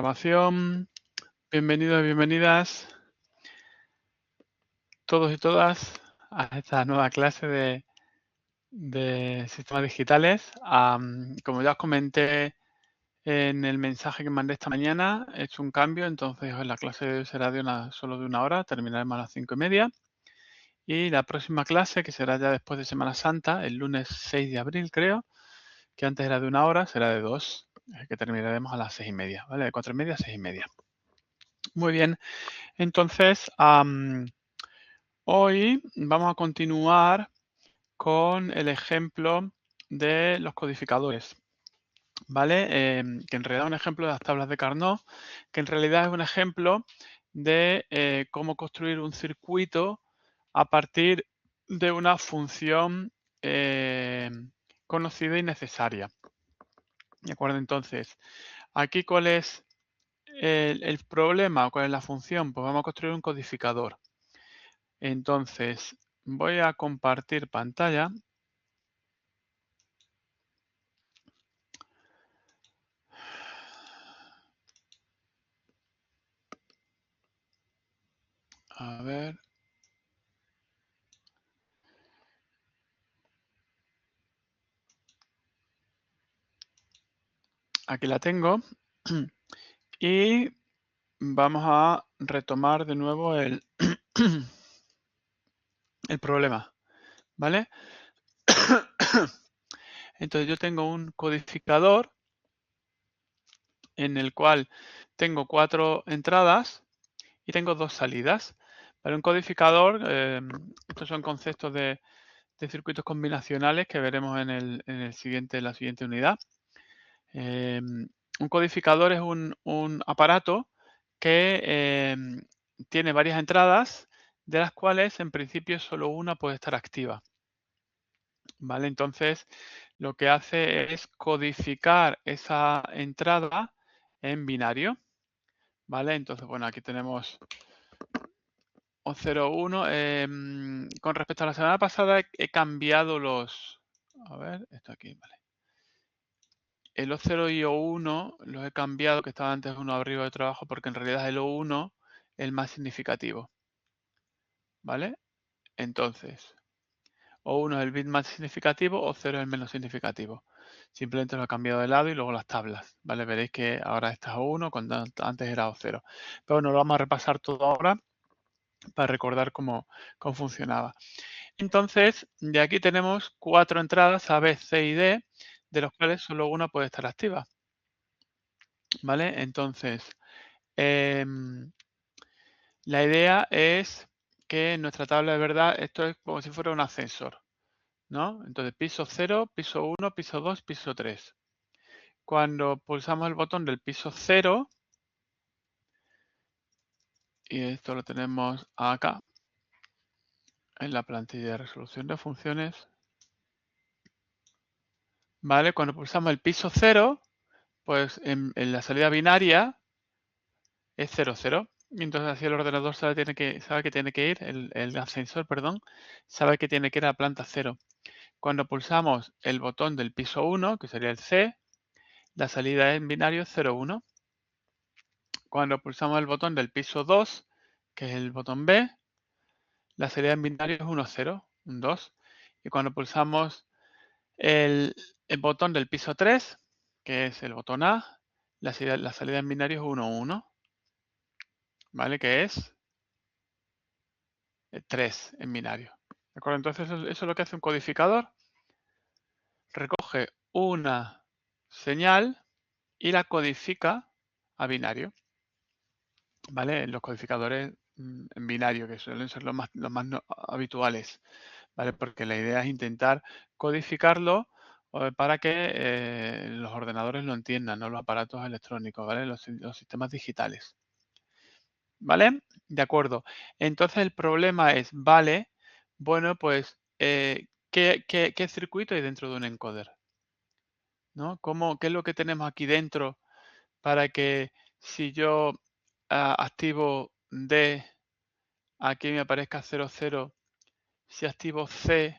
Programación. Bienvenidos y bienvenidas todos y todas a esta nueva clase de sistemas digitales. Como ya os comenté en el mensaje que mandé esta mañana, he hecho un cambio, entonces la clase de hoy será solo de una hora, terminaremos a las 5:30. Y la próxima clase, que será ya después de Semana Santa, el lunes 6 de abril creo, que antes era de una hora, será de 2, que terminaremos a las 6:30, ¿vale? De 4:30 a 6:30. Muy bien, entonces hoy vamos a continuar con el ejemplo de los codificadores, ¿vale? Que en realidad es un ejemplo de las tablas de Carnot, que en realidad es un ejemplo de cómo construir un circuito a partir de una función conocida y necesaria. ¿De acuerdo? Entonces, aquí ¿cuál es el problema o cuál es la función? Pues vamos a construir un codificador. Entonces, voy a compartir pantalla. A ver. Aquí la tengo. Y vamos a retomar de nuevo el problema, ¿vale? Entonces yo tengo un codificador en el cual tengo 4 entradas y tengo 2 salidas. Para un codificador, estos son conceptos de circuitos combinacionales que veremos en la siguiente unidad. Un codificador es un aparato que tiene varias entradas, de las cuales en principio solo una puede estar activa. ¿Vale? Entonces, lo que hace es codificar esa entrada en binario. ¿Vale? Entonces, bueno, aquí tenemos O0, 1. Con respecto a la semana pasada he cambiado los... A ver, esto aquí, vale. El O0 y O1 los he cambiado, que estaba antes uno arriba y otro abajo, porque en realidad el O1 es el más significativo. ¿Vale? Entonces, O1 es el bit más significativo, O0 es el menos significativo. Simplemente lo he cambiado de lado y luego las tablas. ¿Vale? Veréis que ahora esta es O1 cuando antes era O0. Pero bueno, lo vamos a repasar todo ahora para recordar cómo funcionaba. Entonces, de aquí tenemos 4 entradas A, B, C y D, de los cuales solo una puede estar activa. ¿Vale? Entonces, la idea es que en nuestra tabla de verdad esto es como si fuera un ascensor, ¿no? Entonces, piso 0, piso 1, piso 2, piso 3. Cuando pulsamos el botón del piso 0, y esto lo tenemos acá, en la plantilla de resolución de funciones, ¿vale? Cuando pulsamos el piso 0, pues en la salida binaria es 0, 0. Y entonces así el ordenador sabe que tiene que ir, el ascensor, perdón, sabe que tiene que ir a la planta 0. Cuando pulsamos el botón del piso 1, que sería el C, la salida en binario es 0, 1. Cuando pulsamos el botón del piso 2, que es el botón B, la salida en binario es 1, 0, un 2. Y cuando pulsamos el botón del piso 3, que es el botón A, la salida en binario es 1, 1. ¿Vale? Que es 3 en binario. ¿De acuerdo? Entonces eso es lo que hace un codificador. Recoge una señal y la codifica a binario. ¿Vale? Los codificadores en binario, que suelen ser los más habituales, ¿vale? Porque la idea es intentar codificarlo para que los ordenadores lo entiendan, no los aparatos electrónicos, ¿vale? Los sistemas digitales. ¿Vale? De acuerdo. Entonces el problema es, vale, bueno, pues, ¿qué circuito hay dentro de un encoder? ¿No? ¿Qué es lo que tenemos aquí dentro para que si yo activo D, aquí me aparezca 0, 0, si activo C,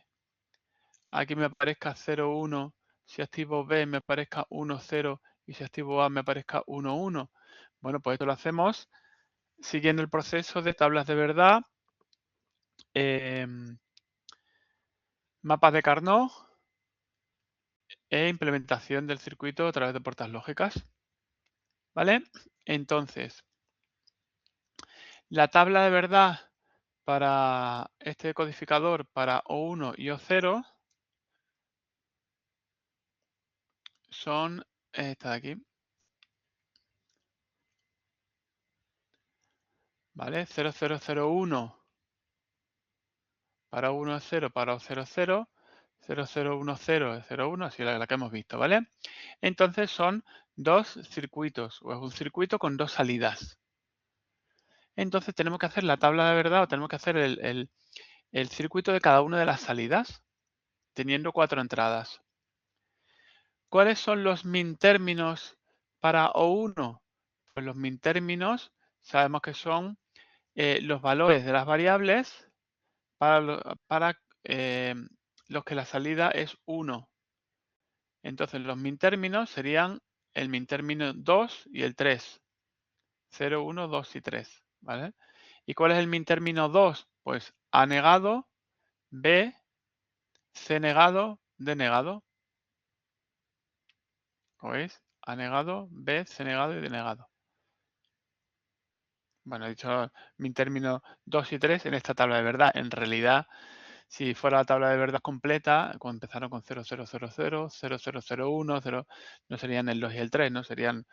aquí me aparezca 0, 1, si activo B me aparezca 1, 0 y si activo A me aparezca 1, 1? Bueno, pues esto lo hacemos siguiendo el proceso de tablas de verdad, mapas de Carnot e implementación del circuito a través de puertas lógicas. ¿Vale? Entonces, la tabla de verdad para este codificador para O1 y O0 son esta de aquí. ¿Vale? 0001 para 1 es 0, para 0 es 0, 0010 es 01, así la que hemos visto, ¿vale? Entonces son dos circuitos, o es un circuito con dos salidas. Entonces tenemos que hacer la tabla de verdad, o tenemos que hacer el circuito de cada una de las salidas, teniendo 4 entradas. ¿Cuáles son los min términos para O1? Pues los min términos sabemos que son los valores de las variables para los que la salida es 1. Entonces los min términos serían el min término 2 y el 3. 0, 1, 2 y 3. ¿Vale? ¿Y cuál es el min término 2? Pues A negado, B, C negado, D negado. ¿Lo veis? A negado, B, C negado y D negado. Bueno, he dicho min término 2 y 3 en esta tabla de verdad. En realidad, si fuera la tabla de verdad completa, cuando empezaron con 0000, 0001, 0, no serían el 2 y el 3, ¿no? Serían,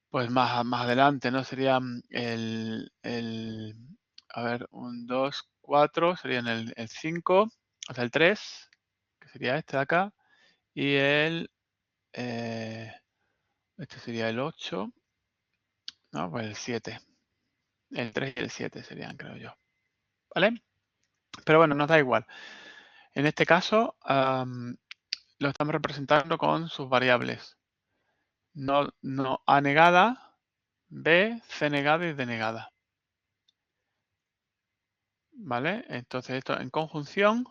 pues más adelante, ¿no? Serían a ver, 1, 2, 4, serían el 5, o sea, el 3, que sería este de acá, y este sería el 8, ¿no? Pues el 7. El 3 y el 7 serían, creo yo. ¿Vale? Pero bueno, nos da igual. En este caso, lo estamos representando con sus variables. No A negada, B, C negada y D negada. ¿Vale? Entonces esto en conjunción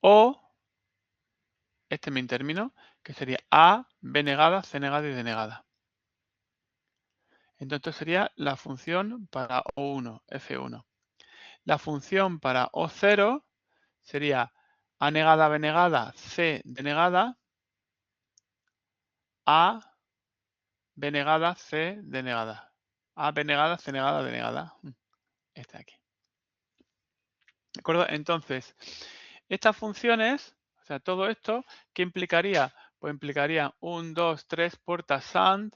o este min término, que sería A, B negada, C negada y D negada. Entonces sería la función para O1, F1. La función para O0 sería A negada, B negada, C, D negada, A, B negada, C, D negada. A, B negada, C negada, D negada. Este de aquí. ¿De acuerdo? Entonces, estas funciones, o sea, todo esto, ¿qué implicaría? Pues implicaría 1, 2, 3 puertas AND,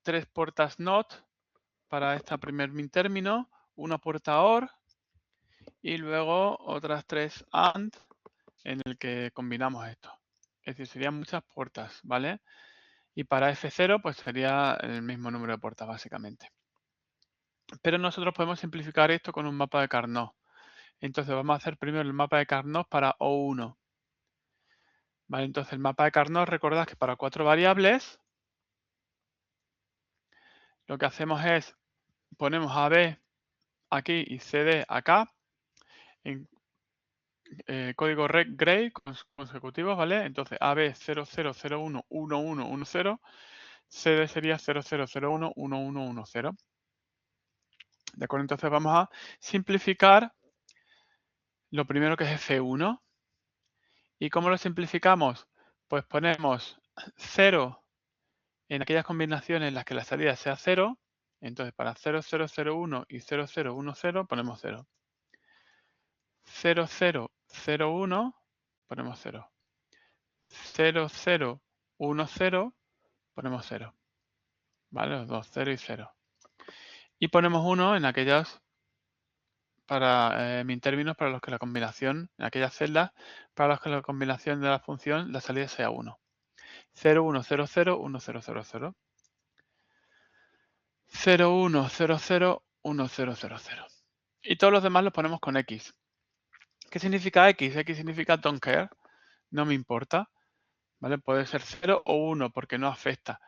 3 puertas NOT para este primer min término, una puerta OR y luego otras 3 AND en el que combinamos esto. Es decir, serían muchas puertas, ¿vale? Y para F0 pues sería el mismo número de puertas básicamente. Pero nosotros podemos simplificar esto con un mapa de Carnot. Entonces vamos a hacer primero el mapa de Carnot para O1. Vale, entonces el mapa de Carnot, recordad que para 4 variables lo que hacemos es ponemos AB aquí y CD acá en código gray consecutivos, ¿vale? Entonces AB 0001 1110, CD sería 0001 1110. ¿De acuerdo? Entonces vamos a simplificar lo primero que es F1. ¿Y cómo lo simplificamos? Pues ponemos 0 en aquellas combinaciones en las que la salida sea 0. Entonces para 0001 y 0010 ponemos 0. 0001 ponemos 0. 0010 ponemos 0. ¿Vale? Los dos, 0 y 0. Y ponemos 1 en aquellas para min términos para los que la combinación, en aquellas celdas para los que la combinación de la función, la salida sea 1. 0, 1, 0, 0, 1, 0, 0, 0. 0, 1, 0, 0, 1, 0, 0, 0. Y todos los demás los ponemos con X. ¿Qué significa X? X significa don't care, no me importa. ¿Vale? Puede ser 0 o 1 porque no afecta.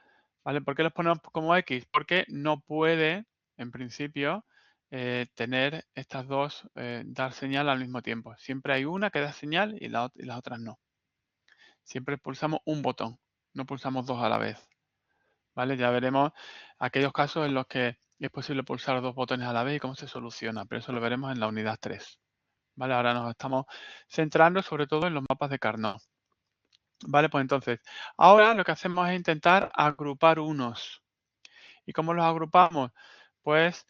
¿Vale? ¿Por qué los ponemos como X? Porque no puede, en principio, tener estas dos, dar señal al mismo tiempo. Siempre hay una que da señal y las otras no. Siempre pulsamos un botón, no pulsamos dos a la vez. ¿vale? Ya veremos aquellos casos en los que es posible pulsar dos botones a la vez y cómo se soluciona, pero eso lo veremos en la unidad 3. ¿Vale? Ahora nos estamos centrando sobre todo en los mapas de Carnot. Vale, pues entonces, ahora lo que hacemos es intentar agrupar unos. ¿Y cómo los agrupamos? Pues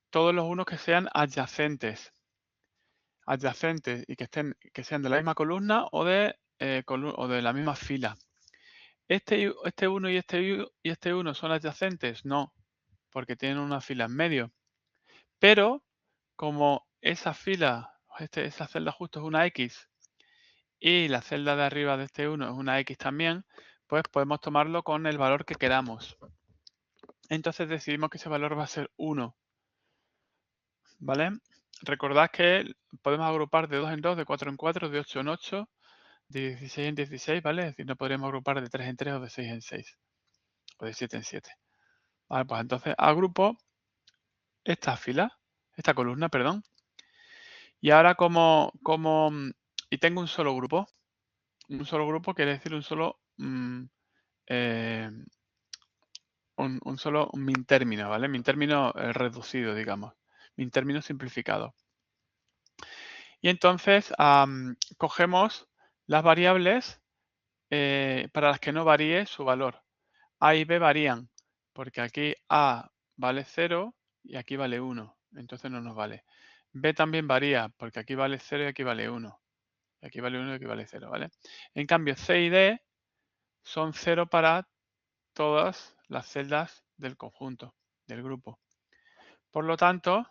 todos los unos que sean adyacentes. Adyacentes y que sean de la misma columna o de la misma fila. ¿Este 1 y este 1 son adyacentes? No, porque tienen una fila en medio. Pero como esa fila, esa celda justo es una X y la celda de arriba de este 1 es una X también, pues podemos tomarlo con el valor que queramos. Entonces decidimos que ese valor va a ser 1. ¿Vale? Recordad que podemos agrupar de 2 en 2, de 4 en 4, de 8 en 8, de 16 en 16, ¿vale? Es decir, no podríamos agrupar de 3 en 3 o de 6 en 6, o de 7 en 7. Vale, pues entonces agrupo esta fila, esta columna, perdón. Y ahora y tengo un solo grupo. Un solo grupo quiere decir un solo min término, ¿vale? Min término reducido, digamos. Min término simplificado. Y entonces cogemos las variables para las que no varíe su valor. A y B varían, porque aquí A vale 0 y aquí vale 1. Entonces no nos vale. B también varía, porque aquí vale 0 y aquí vale 1. Y aquí vale 1 y aquí vale 0, ¿vale? En cambio, C y D son 0 para todas las celdas del conjunto, del grupo. Por lo tanto,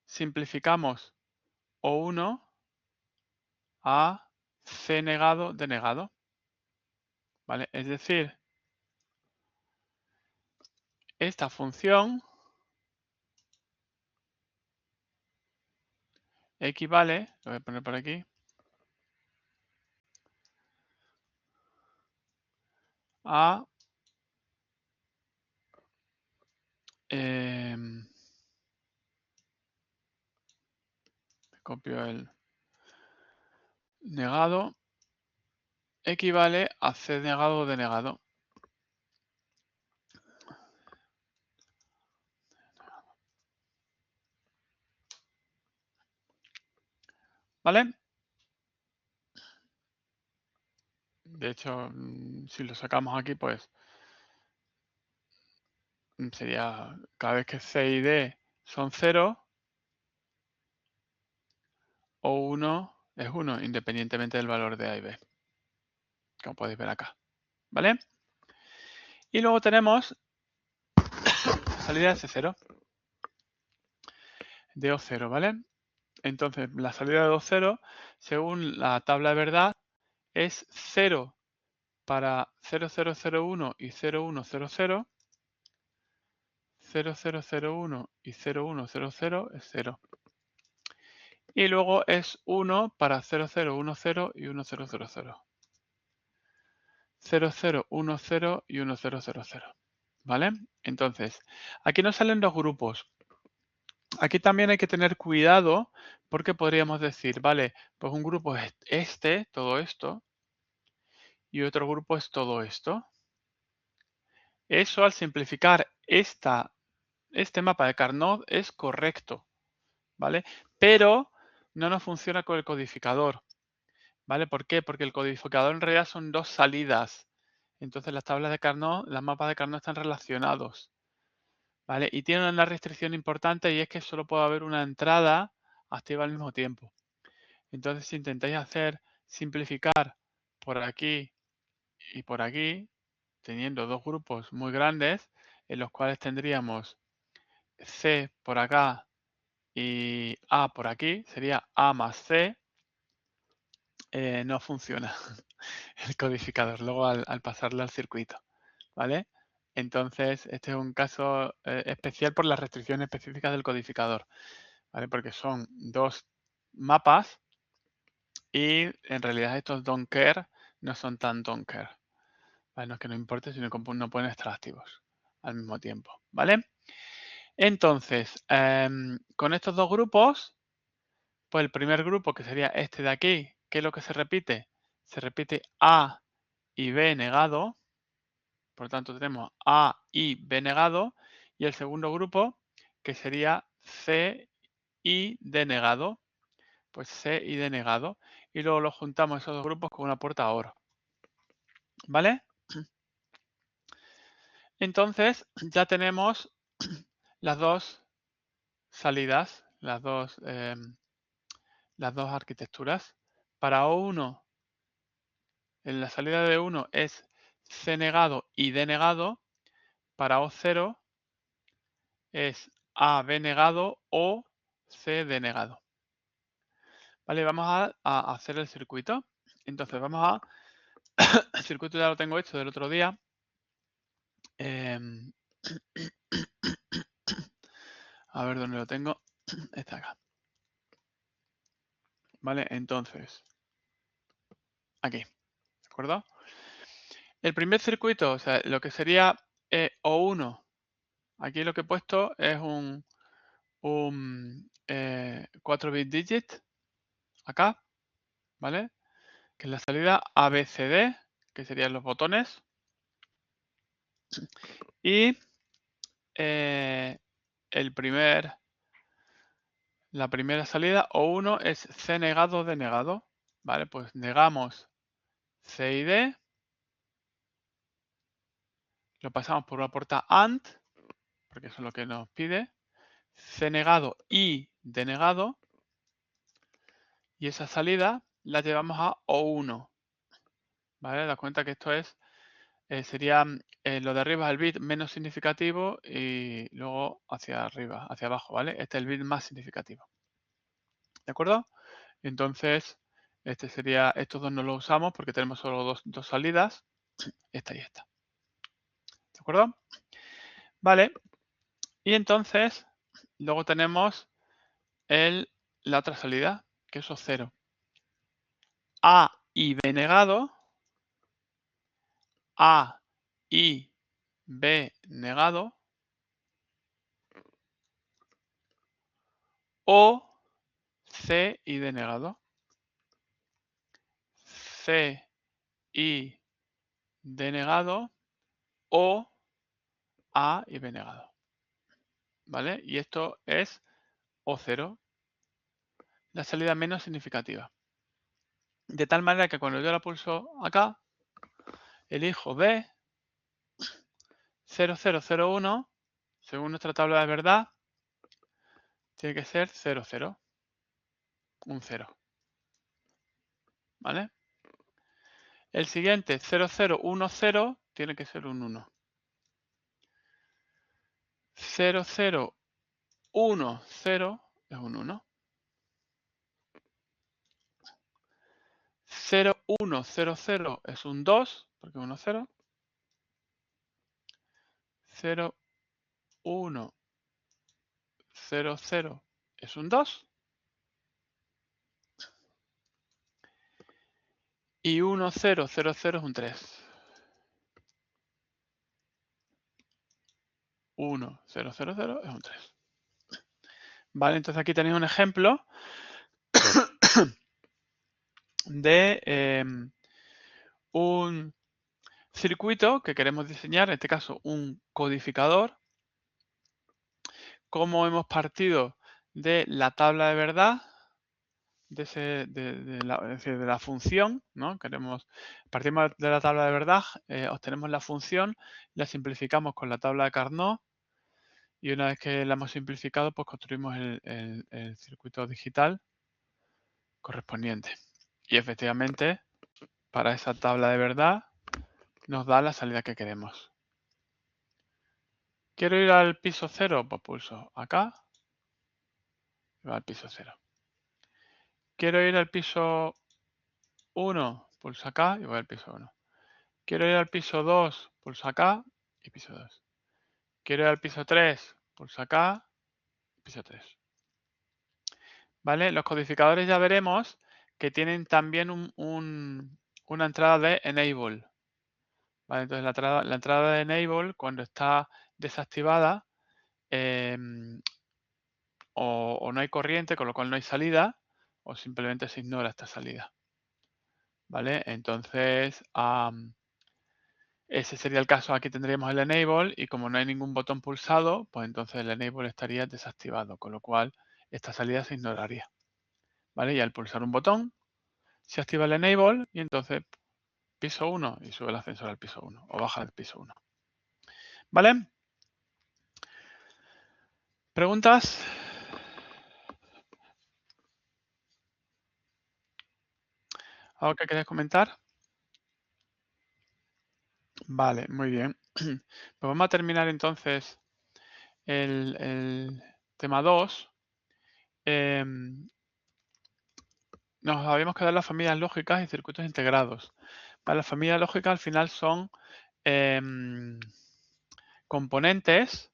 simplificamos O1 a C negado de negado. ¿Vale? Es decir, esta función equivale, lo voy a poner por aquí, a copio el negado, equivale a C negado de negado. ¿Vale? De hecho, si lo sacamos aquí, pues sería cada vez que C y D son 0, o 1 es 1, independientemente del valor de A y B, como podéis ver acá. ¿Vale? Y luego tenemos salida de C0, de O0, ¿vale? Entonces, la salida de O0, según la tabla de verdad, es 0 para 0001 y 0100, 0001 y 0100 es 0. Y luego es 1 para 0010 y 1000. 0010 y 1000. ¿Vale? Entonces, aquí nos salen dos grupos. Aquí también hay que tener cuidado porque podríamos decir, vale, pues un grupo es todo esto, y otro grupo es todo esto. Eso al simplificar este mapa de Carnot es correcto, ¿vale? Pero no nos funciona con el codificador, ¿vale? ¿Por qué? Porque el codificador en realidad son dos salidas. Entonces las tablas de Carnot, los mapas de Carnot están relacionados, ¿vale? Y tienen una restricción importante y es que solo puede haber una entrada activa al mismo tiempo. Entonces si intentáis simplificar por aquí y por aquí, teniendo dos grupos muy grandes, en los cuales tendríamos C por acá y A por aquí, sería A más C, no funciona el codificador luego al pasarlo al circuito, ¿vale? Entonces, este es un caso especial por las restricciones específicas del codificador, ¿vale? Porque son dos mapas y en realidad estos don't care no son tan don't care. ¿Vale? No es que no importe, sino que no pueden estar activos al mismo tiempo, ¿vale? Entonces, con estos dos grupos, pues el primer grupo, que sería este de aquí, ¿qué es lo que se repite? Se repite A y B negado, Por lo tanto, tenemos A y B negado. Y el segundo grupo, que sería C y D negado. Pues C y D negado. Y luego lo juntamos esos dos grupos con una puerta OR. ¿Vale? Entonces, ya tenemos las dos salidas, las dos arquitecturas. Para O1, en la salida de 1 es C negado y D negado. Para O0 es A, B negado o C, D negado. Vale, vamos a hacer el circuito. Entonces vamos a... El circuito ya lo tengo hecho del otro día. A ver dónde lo tengo. Está acá. Vale, entonces... Aquí. ¿De acuerdo? El primer circuito, o sea, lo que sería O1. Aquí lo que he puesto es un 4-bit digit. Acá. ¿Vale? Que es la salida ABCD, que serían los botones. Y la primera salida O1 es C negado, D negado. Vale, pues negamos C y D. Lo pasamos por una puerta AND, porque eso es lo que nos pide. C negado y D negado. Y esa salida la llevamos a O1. ¿Vale? Da cuenta que esto es sería lo de arriba es el bit menos significativo y luego hacia arriba, hacia abajo, ¿vale? Este es el bit más significativo. ¿De acuerdo? Entonces, estos dos no los usamos porque tenemos solo dos salidas, esta y esta. ¿De acuerdo? Vale. Y entonces, luego tenemos la otra salida, que es O0. A y B negado. A y B negado. O C y D negado. C y D negado o A y B negado. ¿Vale? Y esto es O0, la salida menos significativa. De tal manera que cuando yo la pulso acá, elijo B 0001, según nuestra tabla de verdad, tiene que ser 00, un 0. ¿Vale? El siguiente 0010 tiene que ser un 1. 0010 es un 1. 0100 es un 2, porque es 1, 0. 0100 es un 2. Y 1000 es un 3. 1000 es un 3. Vale, entonces aquí tenéis un ejemplo de un circuito que queremos diseñar, en este caso un codificador. Cómo hemos partido de la tabla de verdad, de la función, ¿no? Partimos de la tabla de verdad, obtenemos la función, la simplificamos con la tabla de Carnot y una vez que la hemos simplificado, pues construimos el circuito digital correspondiente. Y efectivamente, para esa tabla de verdad, nos da la salida que queremos. ¿Quiero ir al piso 0? Pues pulso acá y va al piso 0. ¿Quiero ir al piso 1? Pulso acá y voy al piso 1. Quiero ir al piso 2, pulso acá y piso 2. Quiero ir al piso 3, pulso acá y piso 3. ¿Vale? Los codificadores ya veremos que tienen también una entrada de enable. ¿Vale? Entonces la entrada de enable, cuando está desactivada o no hay corriente, con lo cual no hay salida, o simplemente se ignora esta salida. ¿Vale? Entonces, Ese sería el caso. Aquí tendríamos el enable y como no hay ningún botón pulsado, pues entonces el enable estaría desactivado, con lo cual esta salida se ignoraría. ¿Vale? Y al pulsar un botón se activa el enable y entonces piso 1 y sube el ascensor al piso 1 o baja al piso 1. ¿Vale? ¿Preguntas? ¿Algo que queréis comentar? Vale, muy bien. Pues vamos a terminar entonces el tema 2. Nos habíamos quedado en las familias lógicas y circuitos integrados. Para las familias lógicas al final son componentes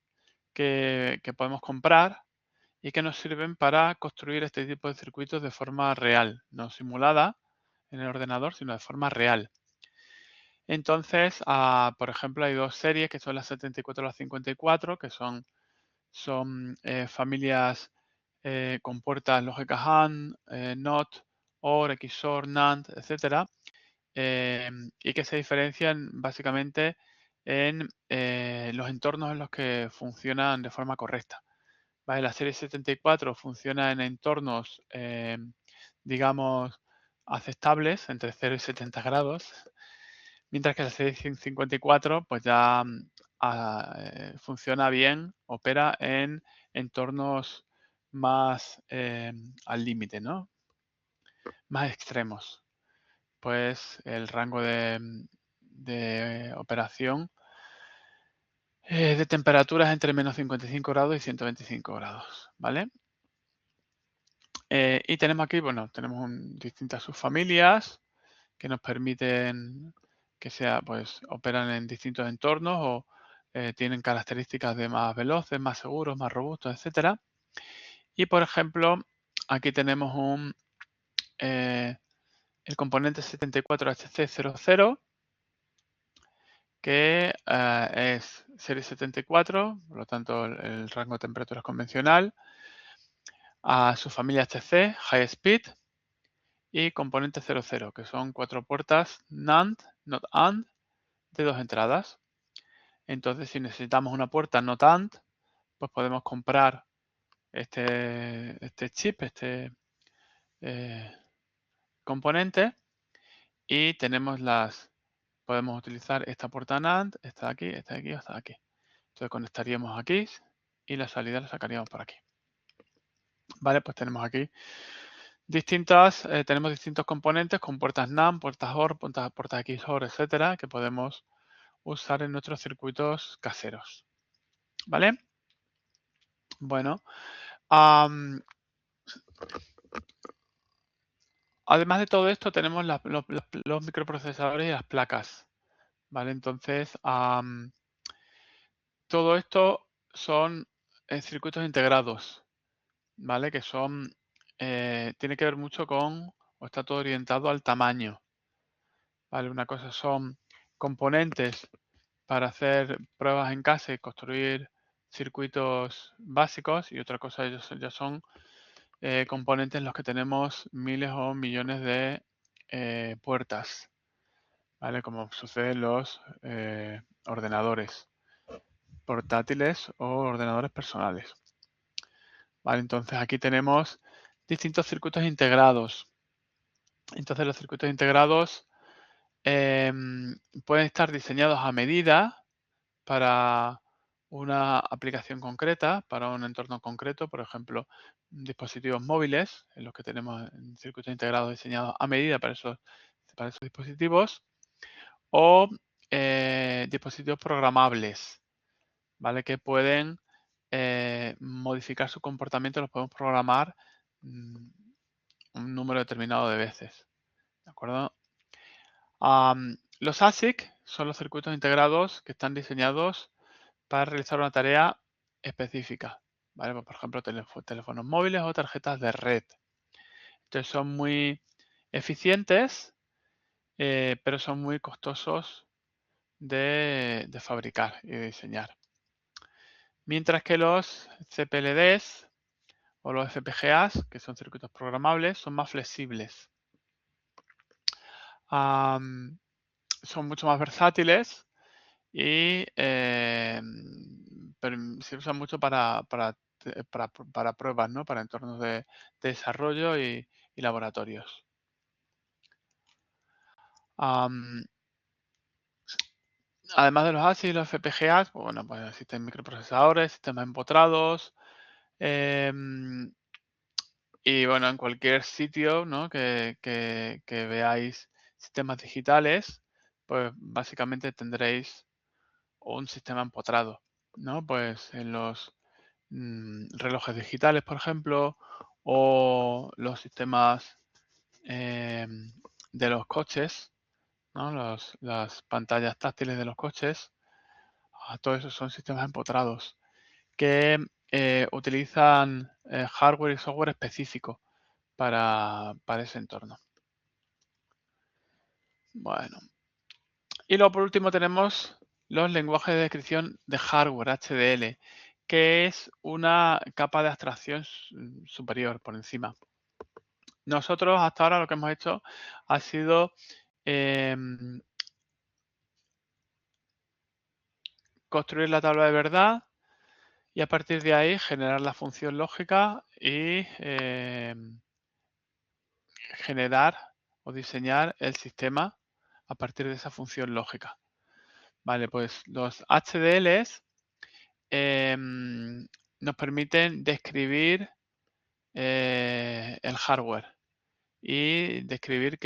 que podemos comprar y que nos sirven para construir este tipo de circuitos de forma real, no simulada en el ordenador, sino de forma real. Entonces, por ejemplo, hay dos series que son las 74 y las 54, que son familias con puertas lógicas AND, NOT, OR, XOR, NAND, etcétera, y que se diferencian básicamente en los entornos en los que funcionan de forma correcta. ¿Vale? La serie 74 funciona en entornos, digamos, aceptables, entre 0 y 70 grados, mientras que la serie 54 pues ya funciona bien, opera en entornos más al límite, ¿no? Más extremos. Pues el rango de operación de temperaturas entre menos 55 grados y 125 grados, ¿vale? Y tenemos aquí, bueno, tenemos distintas subfamilias que nos permiten que sea, pues, operan en distintos entornos o tienen características de más veloces, más seguros, más robustos, etcétera. Y, por ejemplo, aquí tenemos el componente 74HC00, que es serie 74, por lo tanto el rango de temperatura es convencional, a su familia HC, High Speed, y componente 00, que son 4 puertas NAND, not AND, de 2 entradas. Entonces, si necesitamos una puerta not AND, pues podemos comprar este chip, este componente, y podemos utilizar esta puerta NAND, esta de aquí, esta de aquí, esta de aquí. Entonces conectaríamos aquí y la salida la sacaríamos por aquí. Vale, pues tenemos aquí tenemos distintos componentes con puertas NAND, puertas OR, puertas XOR, etcétera, que podemos usar en nuestros circuitos caseros. ¿Vale? Bueno, además de todo esto tenemos los microprocesadores y las placas. ¿Vale? Entonces, todo esto son circuitos integrados, ¿vale? Que tiene que ver mucho o está todo orientado al tamaño, ¿vale? Una cosa son componentes para hacer pruebas en casa y construir circuitos básicos y otra cosa ya son componentes en los que tenemos miles o millones de puertas, ¿vale? Como sucede en los ordenadores portátiles o ordenadores personales. Vale, entonces aquí tenemos distintos circuitos integrados. Entonces los circuitos integrados pueden estar diseñados a medida para una aplicación concreta, para un entorno concreto, por ejemplo, dispositivos móviles, en los que tenemos circuitos integrados diseñados a medida para esos dispositivos, o dispositivos programables, ¿vale? Que pueden modificar su comportamiento, los podemos programar un número determinado de veces, ¿de acuerdo? Los ASIC son los circuitos integrados que están diseñados para realizar una tarea específica, ¿vale? Pues, por ejemplo, teléfonos móviles o tarjetas de red. Entonces son muy eficientes, pero son muy costosos de fabricar y de diseñar. Mientras que los CPLDs o los FPGAs, que son circuitos programables, son más flexibles. Son mucho más versátiles y se usa mucho para pruebas, ¿no? Para entornos de desarrollo y laboratorios. Además de los ASIC y los FPGAs, bueno, pues existen microprocesadores, sistemas empotrados, y bueno, en cualquier sitio, ¿no? que veáis sistemas digitales, pues básicamente tendréis un sistema empotrado, ¿no? Pues en los relojes digitales, por ejemplo, o los sistemas de los coches, ¿no? Las pantallas táctiles de los coches, todo eso son sistemas empotrados que utilizan hardware y software específico para ese entorno. Bueno. Y luego por último tenemos los lenguajes de descripción de hardware, HDL, que es una capa de abstracción superior por encima. Nosotros hasta ahora lo que hemos hecho ha sido construir la tabla de verdad y a partir de ahí generar la función lógica y generar o diseñar el sistema a partir de esa función lógica. Vale, pues los HDLs nos permiten describir el hardware y describir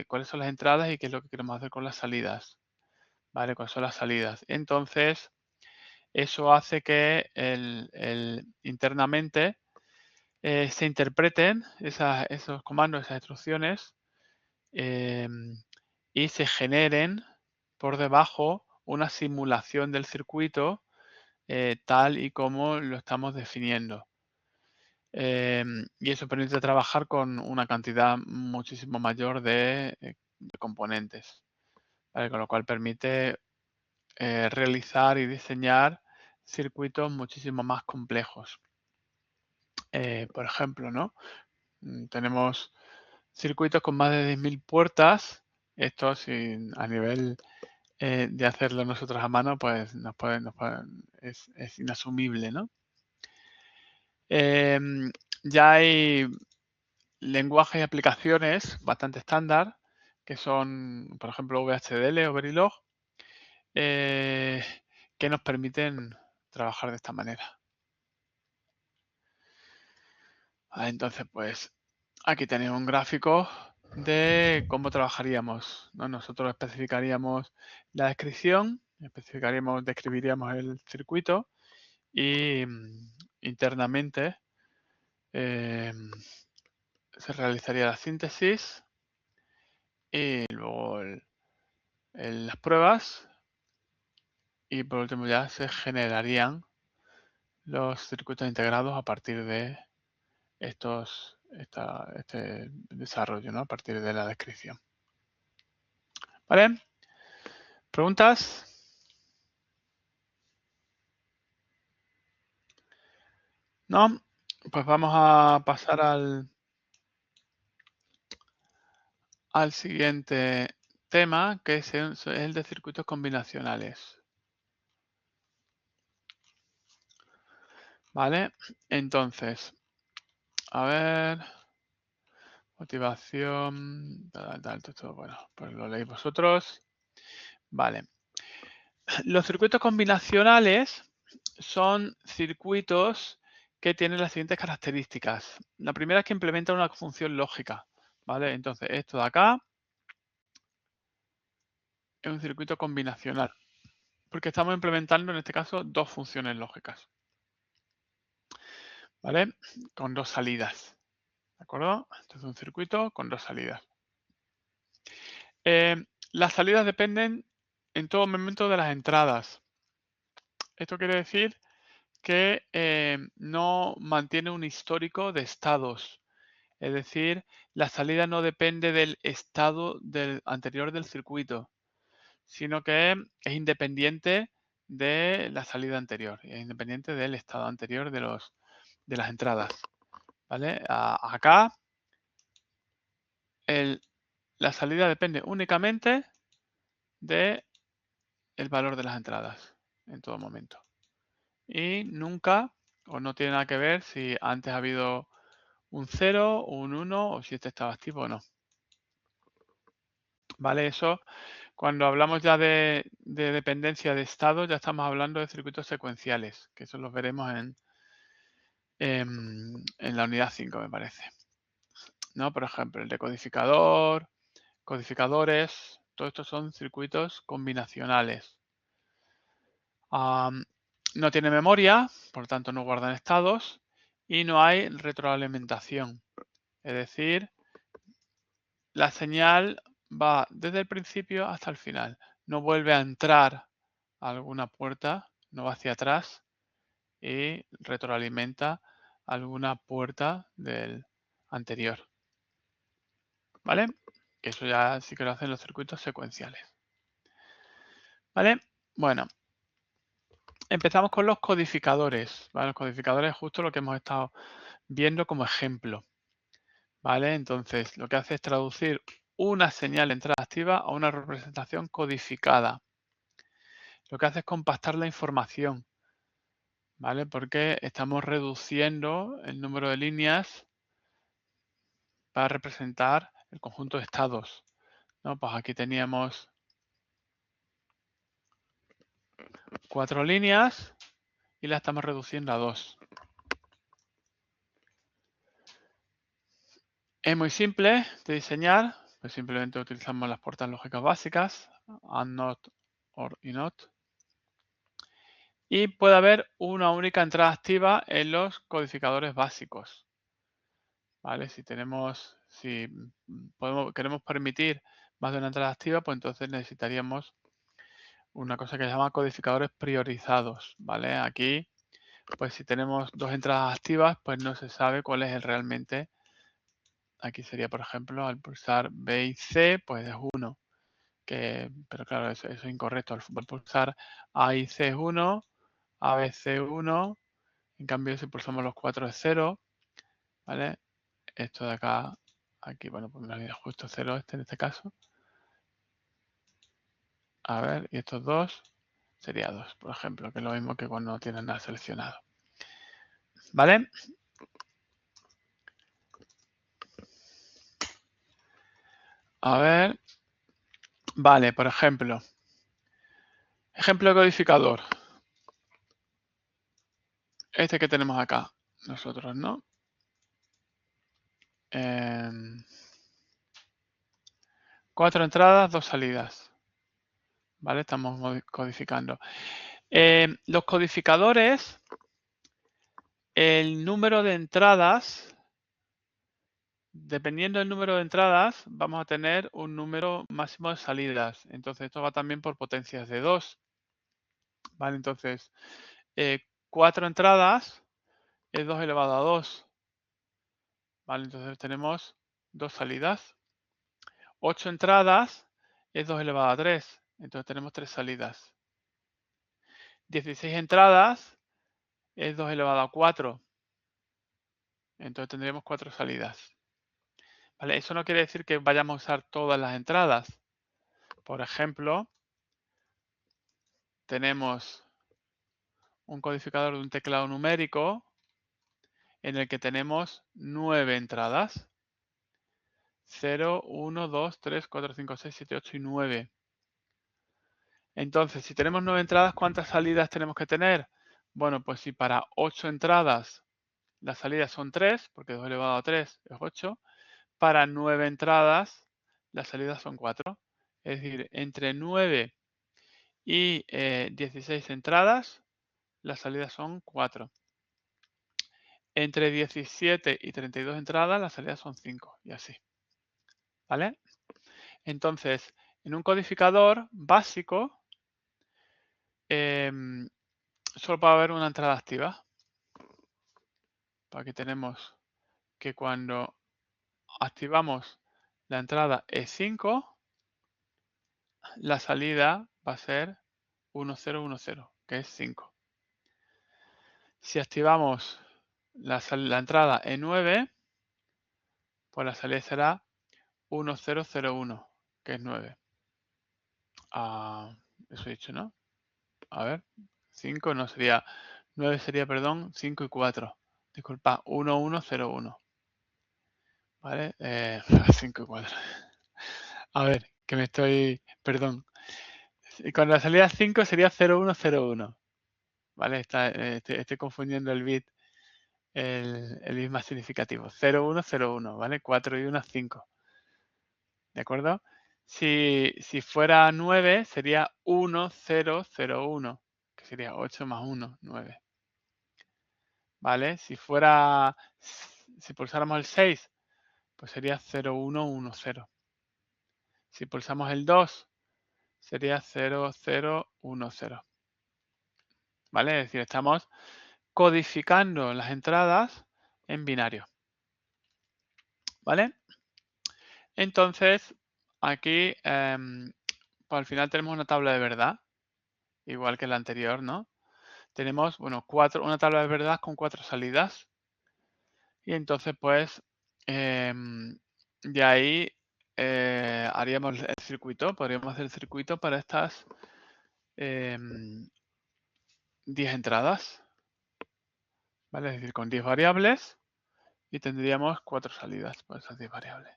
cuáles son las entradas y qué es lo que queremos hacer con las salidas. ¿Vale? ¿Cuáles son las salidas? Entonces, eso hace que internamente se interpreten esos comandos, esas instrucciones y se generen por debajo una simulación del circuito tal y como lo estamos definiendo. Y eso permite trabajar con una cantidad muchísimo mayor de componentes, ¿vale? Con lo cual permite realizar y diseñar circuitos muchísimo más complejos. Por ejemplo, ¿no? Tenemos circuitos con más de 10.000 puertas. Esto a nivel de hacerlo nosotros a mano, pues es inasumible, ¿no? Ya hay lenguajes y aplicaciones bastante estándar, que son, por ejemplo, VHDL o Verilog, que nos permiten trabajar de esta manera. Entonces, pues aquí tenéis un gráfico de cómo trabajaríamos, ¿no? Nosotros especificaríamos la descripción, describiríamos el circuito y internamente se realizaría la síntesis y luego las pruebas y por último ya se generarían los circuitos integrados a partir de este desarrollo, ¿no? A partir de la descripción. ¿Vale? ¿Preguntas? ¿No? Pues vamos a pasar al siguiente tema, que es el de circuitos combinacionales. ¿Vale? Entonces, a ver, motivación, todo, bueno, pues lo leéis vosotros. Vale. Los circuitos combinacionales son circuitos que tienen las siguientes características. La primera es que implementan una función lógica, ¿vale? Entonces, esto de acá es un circuito combinacional, porque estamos implementando en este caso dos funciones lógicas, ¿vale? Con dos salidas, ¿de acuerdo? Esto es un circuito con dos salidas. Las salidas dependen en todo momento de las entradas. Esto quiere decir que no mantiene un histórico de estados. Es decir, la salida no depende del estado anterior del circuito, sino que es independiente de la salida anterior, es independiente del estado anterior de las entradas. ¿Vale? Acá la salida depende únicamente de el valor de las entradas en todo momento. Y nunca, o no tiene nada que ver si antes ha habido un 0, un 1 o si este estaba activo o no. ¿Vale? Eso, cuando hablamos ya de dependencia de estado, ya estamos hablando de circuitos secuenciales, que eso los veremos en la unidad 5, me parece. ¿No? Por ejemplo, el decodificador, codificadores, todo esto son circuitos combinacionales. No tiene memoria, por tanto no guardan estados y no hay retroalimentación. Es decir, la señal va desde el principio hasta el final. No vuelve a entrar a alguna puerta, no va hacia atrás y retroalimenta alguna puerta del anterior. ¿Vale? Que eso ya sí que lo hacen los circuitos secuenciales. ¿Vale? Bueno, empezamos con los codificadores. ¿Vale? Los codificadores es justo lo que hemos estado viendo como ejemplo. ¿Vale? Entonces, lo que hace es traducir una señal de entrada activa a una representación codificada. Lo que hace es compactar la información, ¿vale? Porque estamos reduciendo el número de líneas para representar el conjunto de estados, ¿no? Pues aquí teníamos 4 líneas y la estamos reduciendo a 2. Es muy simple de diseñar, pues simplemente utilizamos las puertas lógicas básicas, AND, NOT, OR y NOT. Y puede haber una única entrada activa en los codificadores básicos. ¿Vale? Si queremos permitir más de una entrada activa, pues entonces necesitaríamos una cosa que se llama codificadores priorizados. ¿Vale? Aquí, pues si tenemos 2 entradas activas, pues no se sabe cuál es el realmente. Aquí sería, por ejemplo, al pulsar B y C, pues es 1. Pero claro, eso es incorrecto. Al pulsar A y C es 1, A, B, C 1. En cambio, si pulsamos los 4 es 0. ¿Vale? Esto de acá, aquí, bueno, pues me ha ido justo 0 en este caso. A ver, y estos dos sería 2, por ejemplo, que es lo mismo que cuando no tienen nada seleccionado. ¿Vale? A ver. Vale, por ejemplo. Ejemplo de codificador. Este que tenemos acá. Nosotros, ¿no? 4 entradas, 2 salidas. ¿Vale? Estamos codificando. Los codificadores, el número de entradas, dependiendo del número de entradas, vamos a tener un número máximo de salidas. Entonces, esto va también por potencias de 2. ¿Vale? Entonces, 4 entradas es 2 elevado a 2. ¿Vale? Entonces, tenemos 2 salidas. 8 entradas es 2 elevado a 3. Entonces, tenemos 3 salidas. 16 entradas es 2 elevado a 4. Entonces, tendríamos 4 salidas. ¿Vale? Eso no quiere decir que vayamos a usar todas las entradas. Por ejemplo, tenemos un codificador de un teclado numérico en el que tenemos 9 entradas. 0, 1, 2, 3, 4, 5, 6, 7, 8 y 9. Entonces, si tenemos 9 entradas, ¿cuántas salidas tenemos que tener? Bueno, pues si para 8 entradas las salidas son 3, porque 2 elevado a 3 es 8, para 9 entradas las salidas son 4. Es decir, entre 9 y 16 entradas, las salidas son 4. Entre 17 y 32 entradas, las salidas son 5 y así. ¿Vale? Entonces, en un codificador básico, solo puede haber una entrada activa. Aquí tenemos que cuando activamos la entrada E5, la salida va a ser 1010, que es 5. Si activamos la entrada E9, pues la salida será 1001, que es 9. Eso he dicho, ¿no? A ver, 5 no sería, 9 sería, perdón, 5 y 4. Disculpa, 1, 1, 0, 1. ¿Vale? 5 y 4. A ver, que me estoy, perdón. Y con la salida 5 sería 0, 1, 0, 1. ¿Vale? Estoy confundiendo el bit, el bit más significativo. 0, 1, 0, 1, ¿vale? 4 y 1, 5. ¿De acuerdo? Si fuera 9, sería 1, 0, 0, 1, que sería 8 más 1, 9. ¿Vale? Si pulsáramos el 6, pues sería 0, 1, 1, 0. Si pulsamos el 2, sería 0, 0, 1, 0. ¿Vale? Es decir, estamos codificando las entradas en binario. ¿Vale? Entonces, aquí, pues al final tenemos una tabla de verdad, igual que la anterior, ¿no? Tenemos, bueno, una tabla de verdad con 4 salidas. Y entonces, pues, de ahí haríamos el circuito, podríamos hacer el circuito para estas 10 entradas. ¿Vale? Es decir, con 10 variables y tendríamos 4 salidas por esas 10 variables.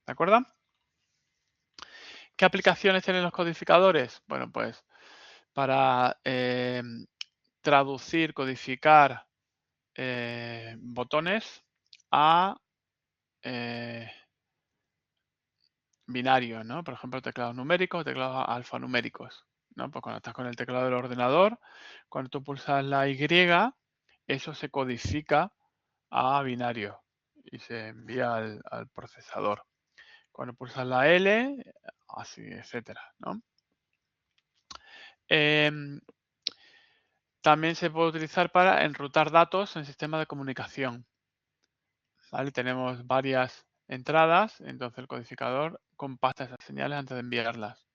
¿De acuerdo? ¿Qué aplicaciones tienen los codificadores? Bueno, pues para traducir, codificar botones a binarios, ¿no? Por ejemplo, teclados numéricos, teclados alfanuméricos, ¿no? Pues cuando estás con el teclado del ordenador, cuando tú pulsas la Y, eso se codifica a binario y se envía al procesador. Cuando pulsas la L, así, etcétera, ¿no? También se puede utilizar para enrutar datos en sistemas de comunicación. ¿Vale? Tenemos varias entradas, entonces el codificador compacta esas señales antes de enviarlas.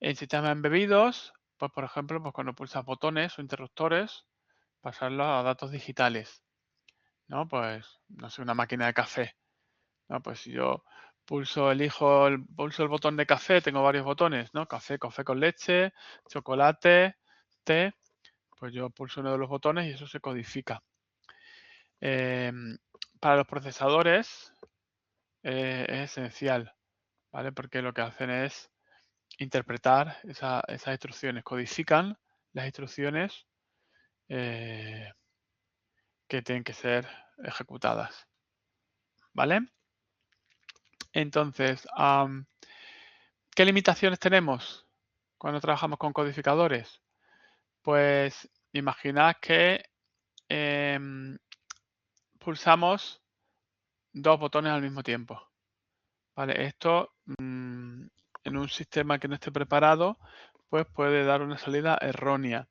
En sistemas embebidos, pues por ejemplo, pues cuando pulsas botones o interruptores, pasarlos a datos digitales, ¿no? Pues, no sé, una máquina de café, ¿no? Pues si yo pulso el botón de café, tengo varios botones, ¿no? Café con leche, chocolate, té, pues yo pulso uno de los botones y eso se codifica. Para los procesadores es esencial, ¿vale? Porque lo que hacen es interpretar esas instrucciones, codifican las instrucciones que tienen que ser ejecutadas, ¿vale? Entonces, ¿qué limitaciones tenemos cuando trabajamos con codificadores? Pues imaginad que pulsamos 2 botones al mismo tiempo. ¿Vale? Esto en un sistema que no esté preparado, pues puede dar una salida errónea.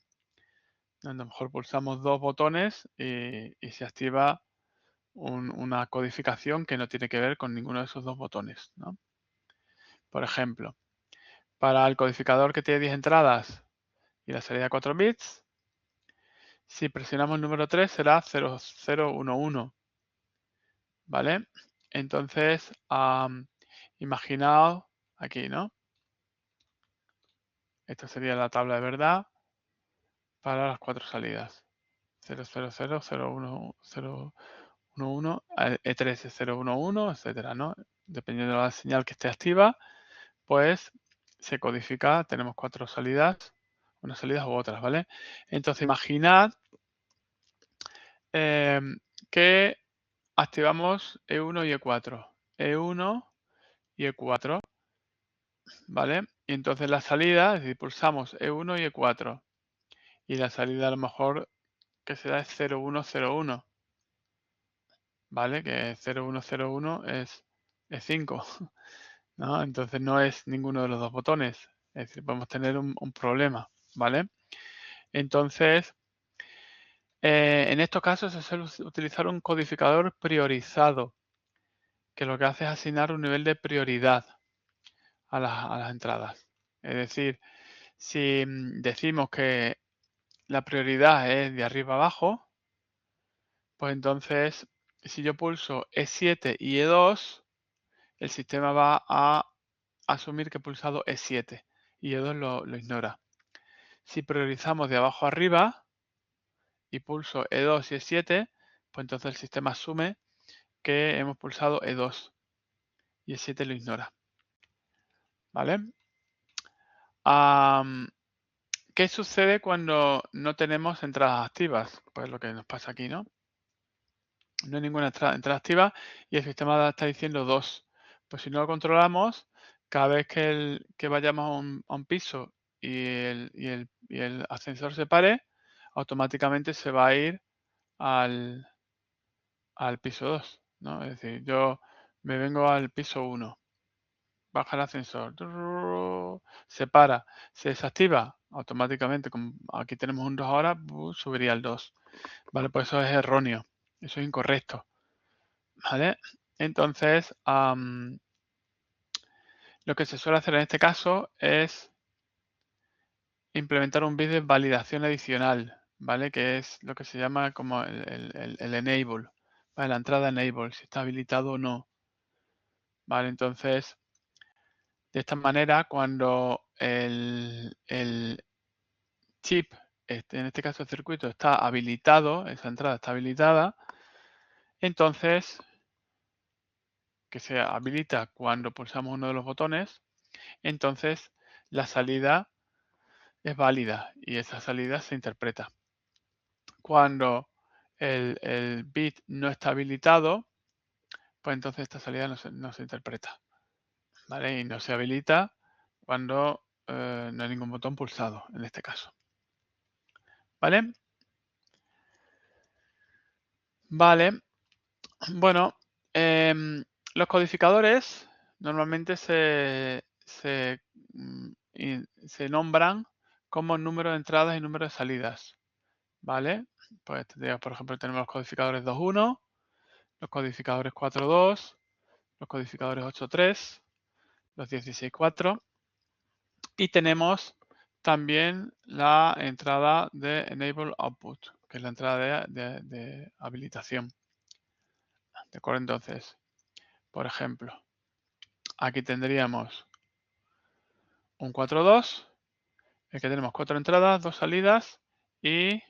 A lo mejor pulsamos 2 botones y se activa una codificación que no tiene que ver con ninguno de esos 2 botones, ¿no? Por ejemplo, para el codificador que tiene 10 entradas y la salida 4 bits, si presionamos el número 3 será 0011, ¿vale? Entonces, imaginaos aquí, ¿no? Esta sería la tabla de verdad para las 4 salidas. 000, 01, 011, E13, 011, etcétera, ¿no? Dependiendo de la señal que esté activa, pues se codifica, tenemos 4 salidas, unas salidas u otras, ¿vale? Entonces imaginad que activamos E1 y E4. E1 y E4, ¿vale? Y entonces la salida, es decir, pulsamos E1 y E4. Y la salida a lo mejor que se da es 0101, ¿vale? Que 0101 es 5, ¿no? Entonces no es ninguno de los 2 botones. Es decir, podemos tener un problema, ¿vale? Entonces, en estos casos se suele utilizar un codificador priorizado, que lo que hace es asignar un nivel de prioridad a las entradas. Es decir, si decimos que la prioridad es de arriba abajo, pues entonces si yo pulso E7 y E2, el sistema va a asumir que he pulsado E7 y E2 lo ignora. Si priorizamos de abajo a arriba y pulso E2 y E7, pues entonces el sistema asume que hemos pulsado E2 y E7 lo ignora. ¿Vale? ¿Qué sucede cuando no tenemos entradas activas? Pues lo que nos pasa aquí, ¿no? No hay ninguna entrada activa y el sistema está diciendo 2. Pues si no lo controlamos, cada vez que vayamos a un piso y el ascensor se pare, automáticamente se va a ir al piso 2, ¿no? Es decir, yo me vengo al piso 1, baja el ascensor, se para, se desactiva, automáticamente, como aquí tenemos un 2 ahora, subiría al 2. Vale, pues eso es erróneo, eso es incorrecto. ¿Vale? Entonces, lo que se suele hacer en este caso es implementar un bit de validación adicional, ¿vale? Que es lo que se llama como el enable, ¿vale? La entrada enable, si está habilitado o no. ¿Vale? Entonces, de esta manera, cuando el chip, en este caso el circuito, está habilitado, esa entrada está habilitada, entonces, que se habilita cuando pulsamos uno de los botones, entonces la salida es válida y esa salida se interpreta. Cuando el bit no está habilitado, pues entonces esta salida no se interpreta. ¿Vale? Y no se habilita cuando no hay ningún botón pulsado, en este caso. ¿Vale? Vale. Bueno, los codificadores normalmente se nombran como número de entradas y número de salidas. ¿Vale? Pues por ejemplo, tenemos los codificadores 2.1, los codificadores 4.2, los codificadores 8.3, los 16.4 y tenemos también la entrada de Enable Output, que es la entrada de habilitación. ¿De acuerdo? Entonces, por ejemplo, aquí tendríamos un 4.2, en el que tenemos 4 entradas, 2 salidas y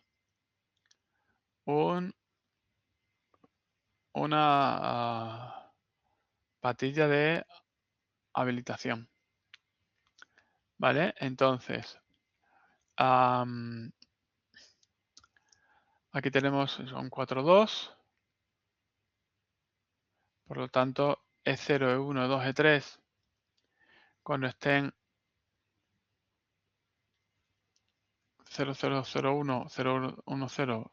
una patilla de habilitación. ¿Vale? Entonces, aquí tenemos un 4.2, por lo tanto, E0, E1, 2, E3, cuando estén 0001, 010,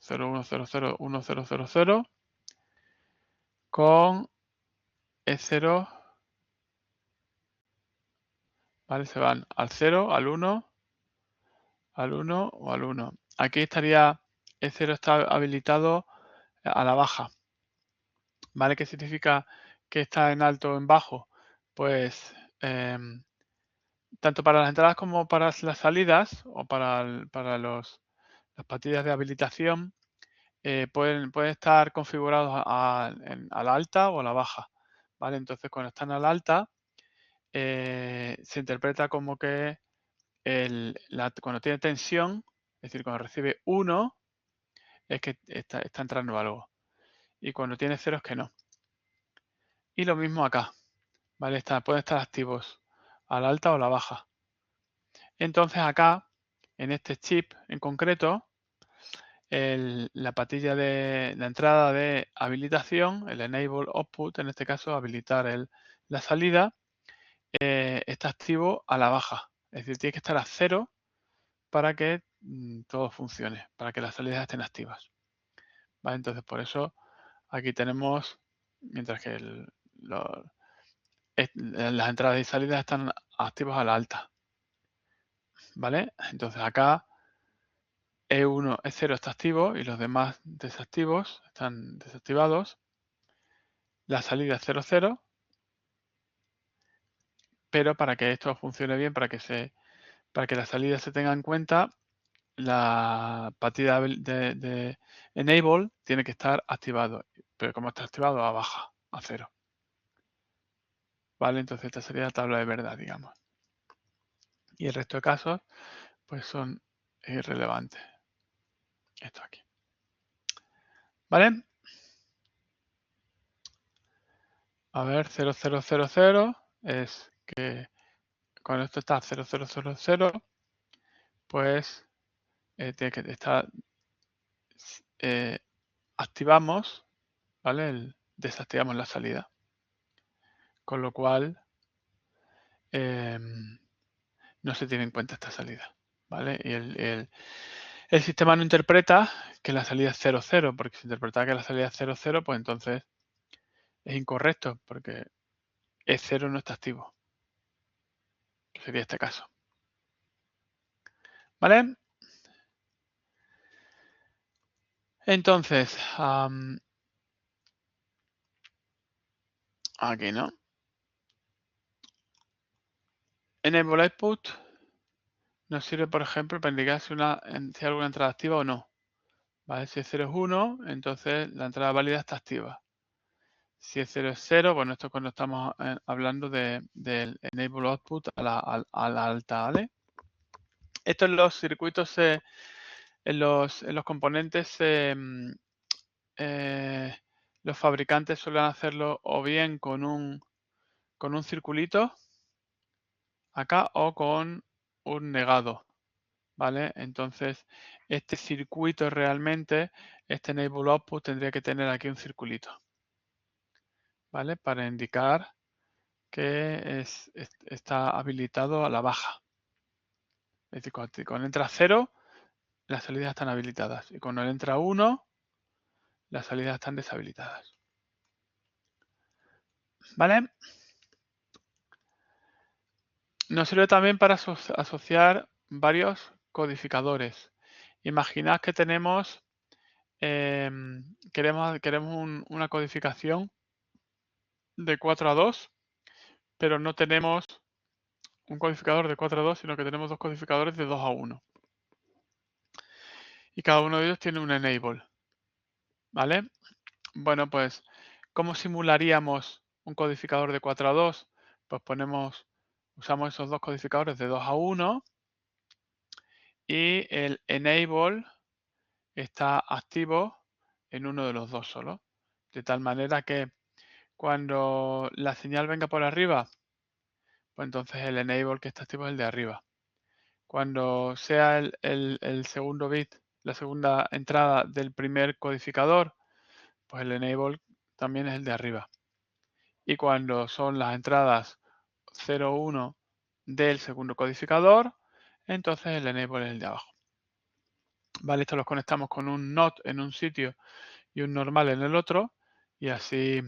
0100, 1000, con E0, ¿vale? Se van al 0, al 1, al 1 o al 1. Aquí estaría, E0 está habilitado a la baja. ¿Vale? ¿Qué significa que está en alto o en bajo? Pues tanto para las entradas como para las salidas o para las patillas de habilitación pueden estar configurados a la alta o a la baja. ¿Vale? Entonces, cuando están a la alta, se interpreta como que cuando tiene tensión, es decir, cuando recibe 1, es que está entrando algo. Y cuando tiene 0 es que no. Y lo mismo acá. ¿Vale? Pueden estar activos a la alta o a la baja. Entonces acá, en este chip en concreto, la patilla de la entrada de habilitación, el Enable Output, en este caso habilitar la salida, está activo a la baja. Es decir, tiene que estar a 0 para que todo funcione, para que las salidas estén activas. ¿Vale? Entonces, por eso aquí tenemos, mientras que las entradas y salidas están activas a la alta. ¿Vale? Entonces acá E1, E0 está activo y los demás desactivos están desactivados. La salida es 0, 0. Pero para que esto funcione bien, para que la salida se tenga en cuenta, la partida de Enable tiene que estar activado. Pero como está activado, a baja, a 0. ¿Vale? Entonces esta sería la tabla de verdad, digamos. Y el resto de casos pues son irrelevantes. Esto aquí. ¿Vale? A ver, 0000 es que cuando esto está 0000, pues tiene que estar, activamos, ¿vale? Desactivamos la salida. Con lo cual, no se tiene en cuenta esta salida, ¿vale? Y el sistema no interpreta que la salida es 00, porque si interpreta que la salida es 00, pues entonces es incorrecto, porque E0 no está activo, que sería este caso. ¿Vale? Entonces, aquí, ¿no? Enable output nos sirve, por ejemplo, para indicar si hay alguna entrada activa o no. ¿Vale? Si es 0 es 1, entonces la entrada válida está activa. Si es 0 es 0, bueno, esto es cuando estamos hablando del enable output a la alta, ¿vale? Esto en los circuitos, en los componentes, los fabricantes suelen hacerlo o bien con un circulito acá o con un negado, ¿vale? Entonces, este circuito realmente, este enable output tendría que tener aquí un circulito, ¿vale? Para indicar que está habilitado a la baja. Es decir, cuando entra 0, las salidas están habilitadas. Y cuando entra 1, las salidas están deshabilitadas. ¿Vale? Nos sirve también para asociar varios codificadores. Imaginad que tenemos, queremos una codificación de 4 a 2, pero no tenemos un codificador de 4 a 2, sino que tenemos dos codificadores de 2 a 1. Y cada uno de ellos tiene un enable. ¿Vale? Bueno, pues, ¿cómo simularíamos un codificador de 4 a 2? Pues usamos esos dos codificadores de 2 a 1 y el enable está activo en uno de los dos solo. De tal manera que cuando la señal venga por arriba, pues entonces el enable que está activo es el de arriba. Cuando sea el segundo bit, la segunda entrada del primer codificador, pues el enable también es el de arriba. Y cuando son las entradas 0, 1 del segundo codificador, entonces el enable es el de abajo. Vale, esto los conectamos con un NOT en un sitio y un normal en el otro, y así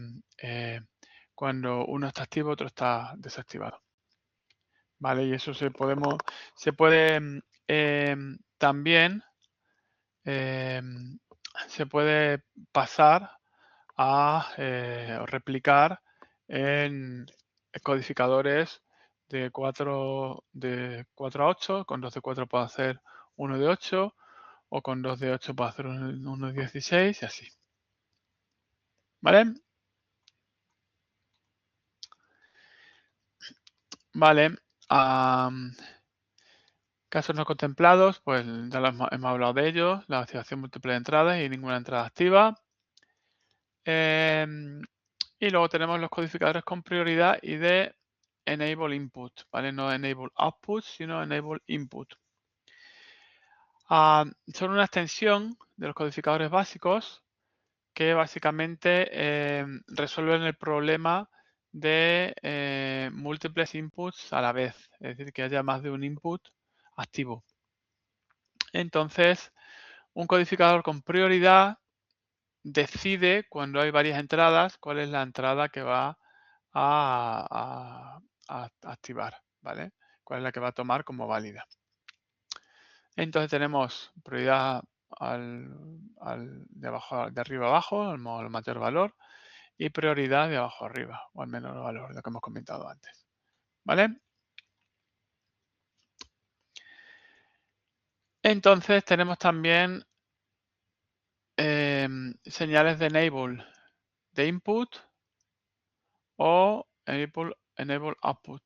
cuando uno está activo, otro está desactivado. Vale, y eso se puede también se puede pasar a replicar en codificadores de 4 a 8, con 2 de 4 puedo hacer uno de 8, o con 2 de 8 puedo hacer uno de 16 y así. ¿Vale? Vale. Casos no contemplados, pues ya hemos hablado de ellos, la activación múltiple de entradas y ninguna entrada activa. Y luego tenemos los codificadores con prioridad y de enable input, ¿vale? No enable output, sino enable input. Son una extensión de los codificadores básicos que básicamente resuelven el problema de múltiples inputs a la vez, es decir, que haya más de un input activo. Entonces, un codificador con prioridad decide cuando hay varias entradas cuál es la entrada que va a activar, ¿vale? Cuál es la que va a tomar como válida. Entonces tenemos prioridad de arriba a abajo, al mayor valor, y prioridad de abajo a arriba, o al menor valor, lo que hemos comentado antes. ¿Vale? Entonces tenemos también señales de enable de input o enable output.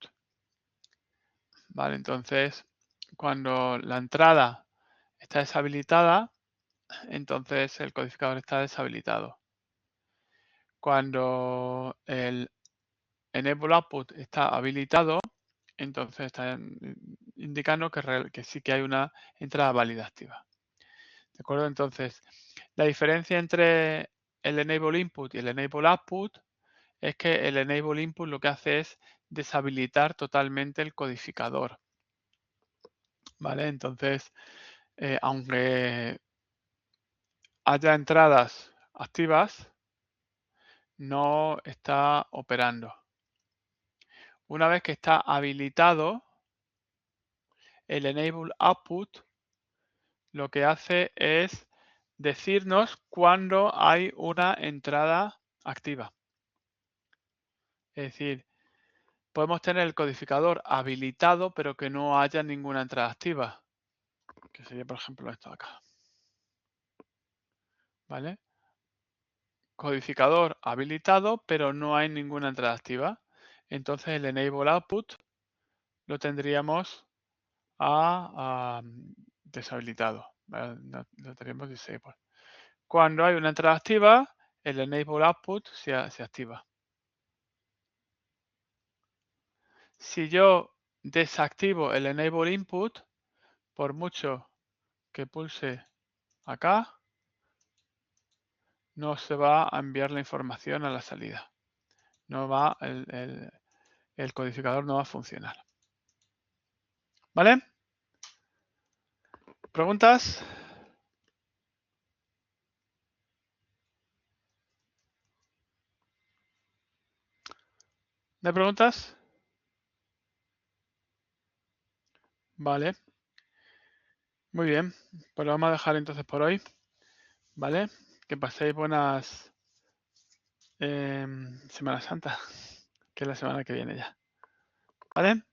¿vale? Entonces, cuando la entrada está deshabilitada, entonces el codificador está deshabilitado. Cuando el enable output está habilitado, entonces está indicando que sí que hay una entrada válida activa. ¿De acuerdo? Entonces, la diferencia entre el enable input y el enable output es que el enable input lo que hace es deshabilitar totalmente el codificador. ¿Vale? Entonces, aunque haya entradas activas, no está operando. Una vez que está habilitado, el enable output lo que hace es decirnos cuándo hay una entrada activa. Es decir, podemos tener el codificador habilitado, pero que no haya ninguna entrada activa, que sería, por ejemplo, esto de acá. ¿Vale? Codificador habilitado, pero no hay ninguna entrada activa. Entonces el enable output lo tendríamos deshabilitado. ¿Vale? Lo tendríamos disable. Cuando hay una entrada activa, el enable output se activa. Si yo desactivo el enable input, por mucho que pulse acá, no se va a enviar la información a la salida. No va, el codificador no va a funcionar. ¿Vale? ¿Preguntas? ¿No hay preguntas? Vale. Muy bien. Pues lo vamos a dejar entonces por hoy. ¿Vale? Que paséis buenas Semana Santa, que es la semana que viene ya. ¿Vale?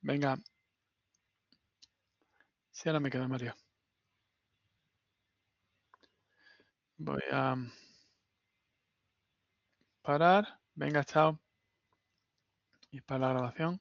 Venga. Sí, ahora me quedo, Mario. Voy a parar. Venga, chao. Y para la grabación.